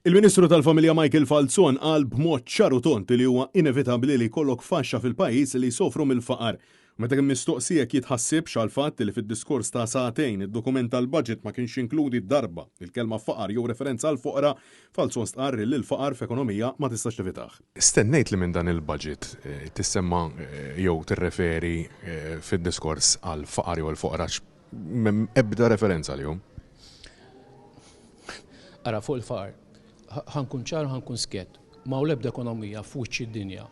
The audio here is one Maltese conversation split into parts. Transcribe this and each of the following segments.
Il-Ministru tal-Familja Michael Falzon qal b'mod ċaru tont li huwa inevitabbli li jkollok faxxa fil-pajjiż li jsofru mill-faqar. Meta kien mistoqsijek jitħassibx għal fatt li fid-diskors ta' sagħtejn id-dokument tal-budget ma kienx inkludi darba il-kelma faqar jew referenza għal foqra, Falzon stqarri li l-faqar f'ekonomija ma tistax tivitaħ. Stennejt li minn dan il-budget tissemma jew tirreferi fid-diskors għal faqar jew l-foqra ebda referenza għalihom. Ara fuq il-faqar, ħankun ċar ħankun skett, ma' l-ebda ekonomija fuċ id-dinja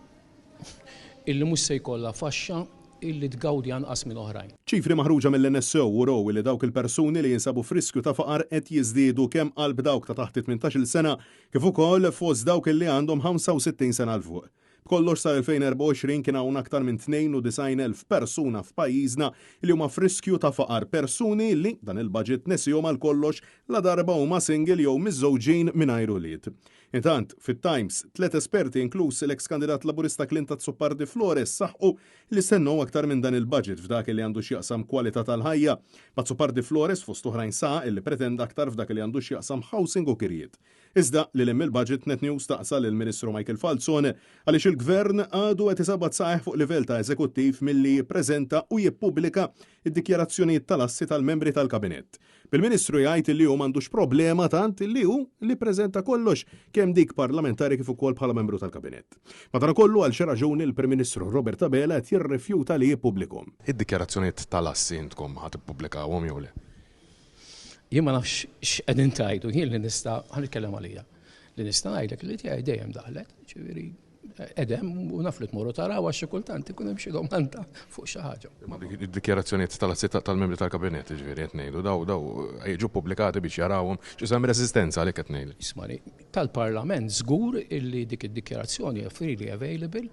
illi mhux se jkollha faxxa illi tgawdi anqas minn oħrajn. ċifri maħruġa mill-NSO uraw li dawk il-persuni li jinsabu f'riskju ta' faqar qed jiżdiedu kemm qalb dawk ta' taħt 18-il sena kif ukoll fost dawk li għandhom 65 sena l fuq. B'kollox sa' 2024 kien hawn aktar minn 92,000 persuna f'pajjiżna li huma f'riskju ta' faqar, persuni li dan il-budget nesihom għal kollox la darba huma single jew miżżewġin mingħajr ulied. Intant, fit-Times, 3 esperti inkluż l-eks kandidat laburista Clinton Tsuppardi Flores saħħu li stennew aktar minn dan il-budget f'dak li għandu x'jaqsam kwalità tal-ħajja. Ma' Tsuppardi Flores fost oħrajn sa' illi pretenda aktar f'dak li għandu x'jaqsam housing u kirjiet. Iżda li lemm il-budget Net News taqsal il-Ministru Michael Falzon għaliex il-Gvern għadu qed isabat saħħ fuq livell ta' eżekuttiv milli jippreżenta u jippubblika id-dikjarazzjonijiet tal-assi tal-membri tal-Kabinett. Bil-Ministru jgħid li hu m'għandux problema tant li hu li preżenta kollox kemm dik parlamentari kif ukoll bħala membru tal-Kabinett. Madankollu għal xi raġuni l-Prim Ministru Robert Abela qed jirrifjuta li jippubblikhom. Id-dikjarazzjonijiet tal-assi intkom ħadd ippubblikawhom jew le? Jien ma nafx x'qegħdin tajtu, jien li nista' ħanikellem għalija. Li nista' ngħidlek li tiegħi dejjem daħlet, ġifieri edem u naf li tmorru taraw għax xi kultant ikun hemm xi domanda fuq xi ħaġa. Id-dikjarazzjonijiet tal-assi tal-membri tal-Kabinett ġifieri qed ngħidu daw jiġu pubblikati biex jarawhom x'isem resistenza għalhekk qed ngħidlek. Ismani, tal-Parlament żgur illi dik id-dikjarazzjoni freely available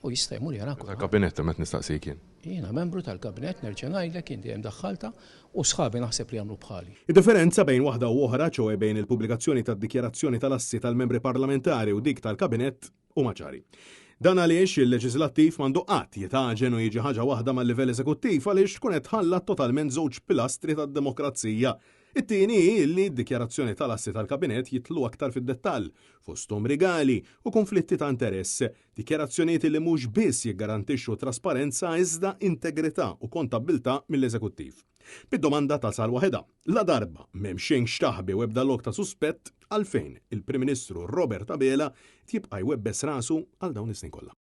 u jista' jmur jara. Tal-Kabinett met nistaqsik jien. Jiena membru tal-Kabinett nerġa' ngħidlek inti hemm daħħalta u sħabi naħseb li jagħmlu bħali. Id-differenza bejn waħda u oħra ċew bejn il-pubblikazzjoni tad-dikjarazzjoni tal-assi tal-membri parlamentari u dik tal-Kabinett huma ċari. Dan għaliex il-leġislattiv m'għandu qatt jitaġen u jiġi ħaġa waħda mal-livell eżekuttiv għaliex tkun qed tħallat totalment żewġ pilastri tad-demokrazija. It-tieni li d-dikjarazzjoni tal-assi tal-Kabinett jitlu aktar fid-dettall, fosthom rigali u konflitti ta' interess, dikjarazzjonijiet li mhux biss jiggarantixxu trasparenza iżda integrità u kontabilta mill-eżekuttiv. Bid-domanda ta' sal waħedha, la darba m'hemm xejn xtaħbi u ebda lok ta' suspett għalfejn il-Prim Ministru Robert Abela tibqa' jwebbes rasu għal dawn is-snin kollha.